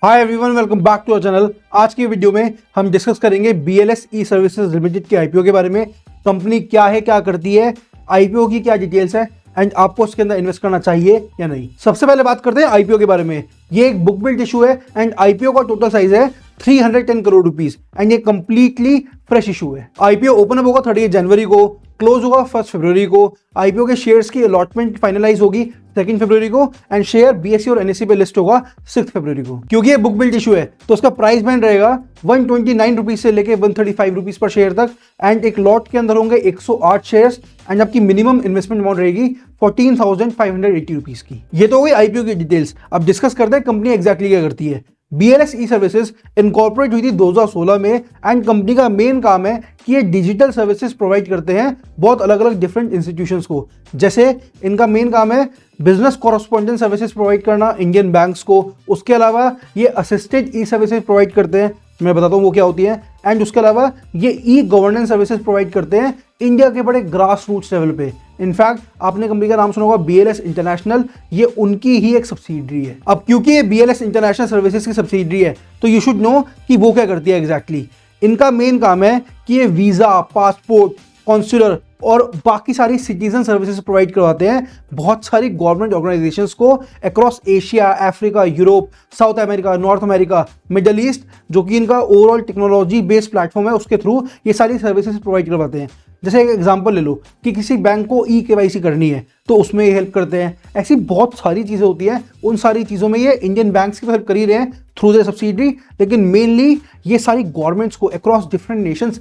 Hi everyone, welcome back to our channel. आज की video में हम डिस्कस करेंगे BLS ई सर्विसेज लिमिटेड के आईपीओ के बारे में। कंपनी क्या है, क्या करती है, आईपीओ की क्या डिटेल्स है एंड आपको इसके अंदर इन्वेस्ट करना चाहिए या नहीं। सबसे पहले बात करते हैं आईपीओ के बारे में। ये एक बुक बिल्ड इशू है एंड आईपीओ का टोटल साइज है 310 करोड़ रुपीस एंड ये कंप्लीटली फ्रेश इशू है। आईपीओ ओपन अप होगा 30 जनवरी को, क्लोज होगा 1 फरवरी को। आईपीओ के शेयर्स की अलॉटमेंट फाइनलाइज होगी 2 फरवरी को एंड शेयर बीएसई और एनएसई पे लिस्ट होगा 6 फरवरी को। क्योंकि ये बुक बिल्ड इशू है तो उसका प्राइस बैंड रहेगा 129 रुपीज से लेके 135 रुपीज पर शेयर तक एंड एक लॉट के अंदर होंगे 108 शेयर्स एंड आपकी मिनिमम इन्वेस्टमेंट अमाउंट रहेगी 14,580 रुपीज की। ये तो हो गई आईपीओ की डिटेल्स। अब डिस्कस करते हैं कंपनी एग्जैक्टली क्या करती है। BLS ई सर्विसेज इनकॉर्पोरेट हुई थी 2016 में एंड कंपनी का मेन काम है कि ये डिजिटल सर्विसेज प्रोवाइड करते हैं बहुत अलग अलग डिफरेंट इंस्टीट्यूशंस को। जैसे इनका मेन काम है बिजनेस कॉरेस्पॉन्डेंट सर्विसेज प्रोवाइड करना इंडियन बैंक्स को। उसके अलावा ये असिस्टेड ई सर्विसेज प्रोवाइड करते हैं, मैं बताता हूँ वो क्या होती है। एंड उसके अलावा ये ई गवर्नेंस सर्विसेज प्रोवाइड करते हैं इंडिया के बड़े ग्रास रूट्स लेवल पे। इनफैक्ट आपने कंपनी का नाम सुना होगा BLS इंटरनेशनल, ये उनकी ही एक सब्सिडरी है। अब क्योंकि ये BLS इंटरनेशनल सर्विसेज की सब्सिडरी है तो यू शुड नो कि वो क्या करती है एग्जैक्टली। इनका मेन काम है कि ये वीजा, पासपोर्ट, कॉन्सुलर और बाकी सारी सिटीजन सर्विसेज प्रोवाइड करवाते हैं बहुत सारी गवर्नमेंट ऑर्गेनाइजेशंस को across Asia, Africa, Europe, south America, north America, middle east, जो कि इनका ओवरऑल टेक्नोलॉजी बेस्ड प्लेटफॉर्म है उसके थ्रू ये सारी सर्विसेज प्रोवाइड करवाते हैं। जैसे एक एग्जांपल ले लो कि किसी बैंक को KYC करनी है तो उसमें ये हेल्प करते हैं। ऐसी बहुत सारी चीज़ें होती हैं, उन सारी चीज़ों में ये इंडियन बैंक्स की हेल्प कर ही रहे हैं थ्रू द सब्सिडरी, लेकिन मेनली ये सारी गवर्नमेंट्स को अक्रॉस डिफरेंट नेशंस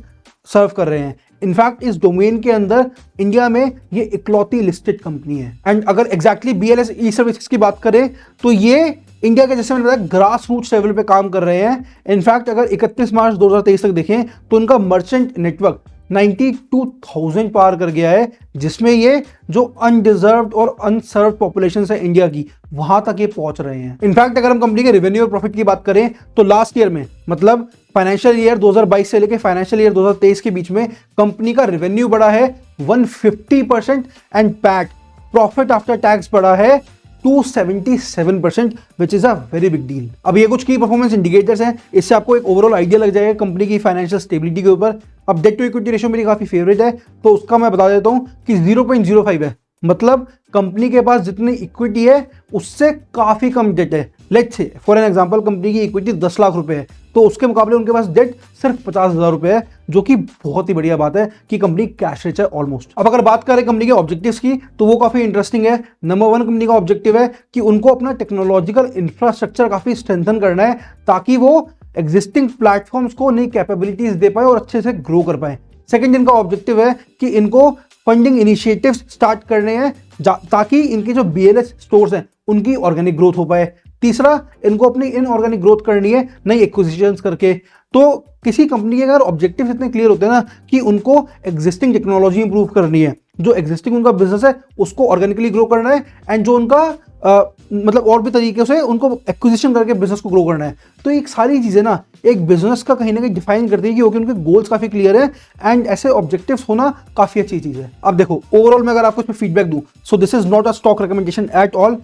सर्व कर रहे हैं। इनफैक्ट इस डोमेन के अंदर इंडिया में ये इकलौती लिस्टेड कंपनी है। एंड अगर एग्जैक्टली BLS ई सर्विसेज की बात करें तो ये इंडिया के, जैसे मैंने बताया, ग्रास रूट्स लेवल पे काम कर रहे हैं। इनफैक्ट अगर 31 मार्च 2023 तक देखें तो उनका मर्चेंट नेटवर्क 92,000 पार कर गया है, जिसमें ये जो अनडिजर्व्ड और अनसर्व्ड पॉपुलेशन है इंडिया की, वहां तक ये पहुंच रहे हैं। इनफैक्ट अगर हम कंपनी के रेवेन्यू और प्रॉफिट की बात करें तो लास्ट ईयर में, मतलब फाइनेंशियल ईयर 2022 से लेकर फाइनेंशियल ईयर 2023 के बीच में कंपनी का रेवेन्यू बढ़ा है 150% and PAT, profit after tax बढ़ा है 277%, which is a very big deal. अब ये कुछ की परफॉर्मेंस इंडिकेटर्स हैं, इससे आपको एक ओवरऑल आइडिया लग जाएगा कंपनी की फाइनेंशियल स्टेबिलिटी के ऊपर। अब डेट टू इक्विटी रेशियो मेरी काफी फेवरेट है तो उसका मैं बता देता हूं कि 0.05 है। मतलब कंपनी के पास जितनी इक्विटी है उससे काफी कम डेट है। Let's say for an example company की इक्विटी 10 लाख रुपए है तो उसके मुकाबले उनके पास डेट सिर्फ 50,000 रुपए है, जो कि बहुत ही बढ़िया बात है कि कंपनी कैश रिच है ऑलमोस्ट। अब अगर बात करें कंपनी के ऑब्जेक्टिव्स की तो वो काफी इंटरेस्टिंग है। नंबर 1 कंपनी का ऑब्जेक्टिव है कि उनको अपना टेक्नोलॉजिकल इंफ्रास्ट्रक्चर काफी स्ट्रेंथन करना है ताकि वो एग्जिस्टिंग प्लेटफॉर्म्स को नई कैपेबिलिटीज दे पाए और अच्छे से ग्रो कर पाए। सेकंड इनका ऑब्जेक्टिव है कि इनको फंडिंग इनिशिएटिव्स स्टार्ट करने हैं ताकि इनके जो BLS स्टोर्स हैं उनकी ऑर्गेनिक ग्रोथ हो पाए। तीसरा, इनको अपनी इनऑर्गेनिक ग्रोथ करनी है नई एक्विजिशंस करके। तो किसी कंपनी के अगर ऑब्जेक्टिव इतने क्लियर होते हैं ना कि उनको एग्जिस्टिंग टेक्नोलॉजी इंप्रूव करनी है, जो एग्जिस्टिंग उनका बिजनेस है उसको ऑर्गेनिकली ग्रो करना है एंड जो उनका मतलब और भी तरीके से उनको एक्विजिशन करके बिजनेस को ग्रो करना है, तो एक सारी चीजें ना एक बिजनेस का कहीं ना कहीं डिफाइन करती है कि ओके उनके गोल्स काफी क्लियर है एंड ऐसे ऑब्जेक्टिव्स होना काफी अच्छी चीज है। अब देखो ओवरऑल मैं अगर आपको इसमें फीडबैक दूं, so this is not a stock recommendation at all,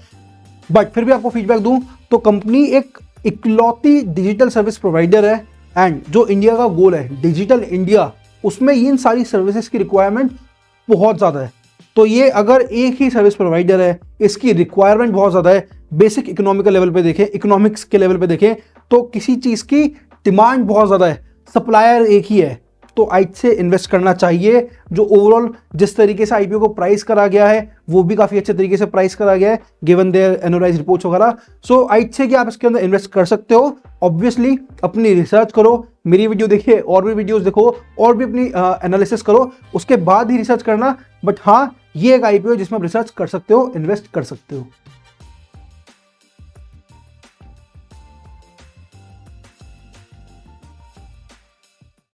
but फिर भी आपको फीडबैक दूं तो कंपनी एक इकलौती डिजिटल सर्विस प्रोवाइडर है एंड जो इंडिया का गोल है डिजिटल इंडिया, उसमें इन सारी सर्विसेज की रिक्वायरमेंट बहुत ज़्यादा है। तो ये अगर एक ही सर्विस प्रोवाइडर है, इसकी रिक्वायरमेंट बहुत ज़्यादा है। बेसिक इकोनॉमिकल लेवल पे देखें, इकोनॉमिक्स के लेवल पे देखें तो किसी चीज़ की डिमांड बहुत ज़्यादा है, सप्लायर एक ही है, तो आज से इन्वेस्ट करना चाहिए। जो ओवरऑल जिस तरीके से आईपीओ को प्राइस करा गया है वो भी काफ़ी अच्छे तरीके से प्राइस करा गया है गिवन देयर एनुअलाइज्ड रिपोर्ट्स वगैरह। सो आज से कि आप इसके अंदर इन्वेस्ट कर सकते हो। ऑब्वियसली अपनी रिसर्च करो, मेरी वीडियो देखिए और भी वीडियोस देखो और भी अपनी एनालिसिस करो, उसके बाद ही रिसर्च करना। बट हाँ, ये एक आईपीओ जिसमें आप रिसर्च कर सकते हो, इन्वेस्ट कर सकते हो।